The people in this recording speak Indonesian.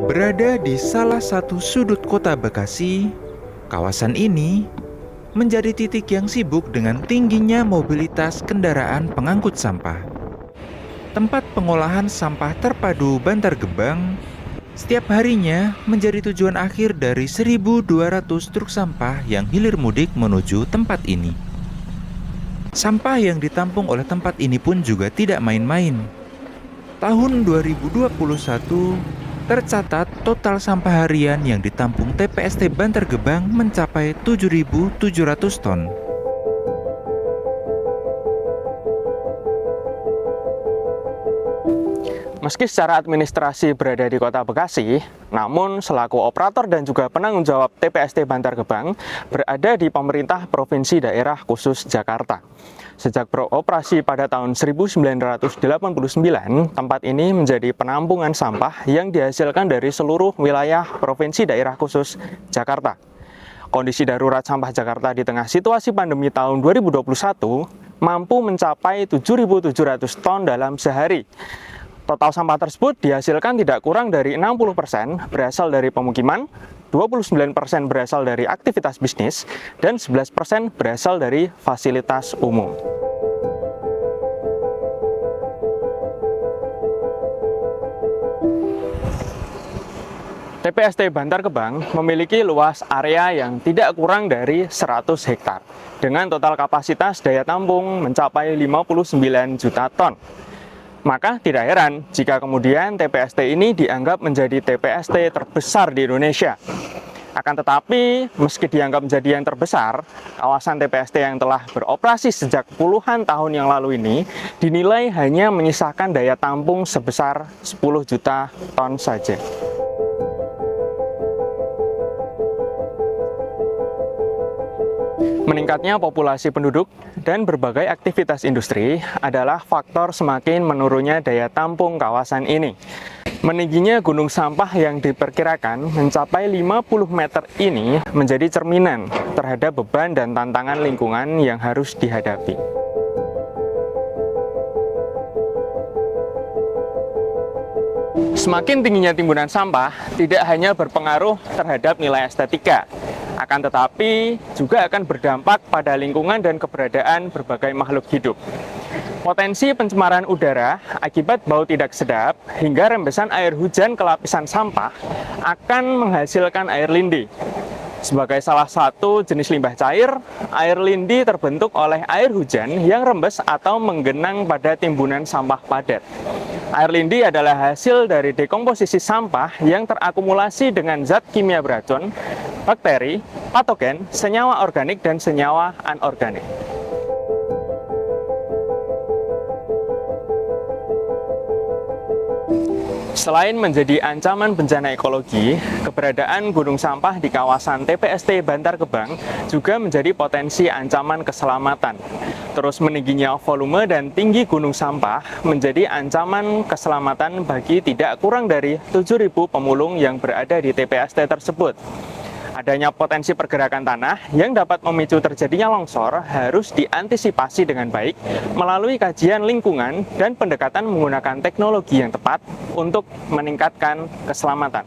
Berada di salah satu sudut kota Bekasi, kawasan ini menjadi titik yang sibuk dengan tingginya mobilitas kendaraan pengangkut sampah. Tempat pengolahan sampah terpadu Bantar Gebang setiap harinya menjadi tujuan akhir dari 1.200 truk sampah yang hilir mudik menuju tempat ini. Sampah yang ditampung oleh tempat ini pun juga tidak main-main. Tahun 2021 tercatat total sampah harian yang ditampung TPST Bantar Gebang mencapai 7.700 ton. Meski secara administrasi berada di Kota Bekasi, namun selaku operator dan juga penanggung jawab TPST Bantar Gebang berada di pemerintah Provinsi Daerah Khusus Jakarta. Sejak beroperasi pada tahun 1989, tempat ini menjadi penampungan sampah yang dihasilkan dari seluruh wilayah Provinsi Daerah Khusus Jakarta. Kondisi darurat sampah Jakarta di tengah situasi pandemi tahun 2021 mampu mencapai 7.700 ton dalam sehari. Total sampah tersebut dihasilkan tidak kurang dari 60% berasal dari pemukiman, 29% berasal dari aktivitas bisnis, dan 11% berasal dari fasilitas umum. TPST Bantar Gebang memiliki luas area yang tidak kurang dari 100 hektar, dengan total kapasitas daya tampung mencapai 59 juta ton. Maka tidak heran jika kemudian TPST ini dianggap menjadi TPST terbesar di Indonesia. Akan tetapi, meski dianggap menjadi yang terbesar, kawasan TPST yang telah beroperasi sejak puluhan tahun yang lalu ini dinilai hanya menyisakan daya tampung sebesar 10 juta ton saja. Meningkatnya populasi penduduk dan berbagai aktivitas industri adalah faktor semakin menurunnya daya tampung kawasan ini. Meningginya gunung sampah yang diperkirakan mencapai 50 meter ini menjadi cerminan terhadap beban dan tantangan lingkungan yang harus dihadapi. Semakin tingginya timbunan sampah tidak hanya berpengaruh terhadap nilai estetika, akan tetapi juga akan berdampak pada lingkungan dan keberadaan berbagai makhluk hidup. Potensi pencemaran udara akibat bau tidak sedap hingga rembesan air hujan ke lapisan sampah akan menghasilkan air lindi. Sebagai salah satu jenis limbah cair, air lindi terbentuk oleh air hujan yang rembes atau menggenang pada timbunan sampah padat. Air lindi adalah hasil dari dekomposisi sampah yang terakumulasi dengan zat kimia beracun, bakteri, patogen, senyawa organik, dan senyawa anorganik. Selain menjadi ancaman bencana ekologi, keberadaan gunung sampah di kawasan TPST Bantar Gebang juga menjadi potensi ancaman keselamatan. Terus meningginya volume dan tinggi gunung sampah menjadi ancaman keselamatan bagi tidak kurang dari 7.000 pemulung yang berada di TPST tersebut. Adanya potensi pergerakan tanah yang dapat memicu terjadinya longsor harus diantisipasi dengan baik melalui kajian lingkungan dan pendekatan menggunakan teknologi yang tepat untuk meningkatkan keselamatan.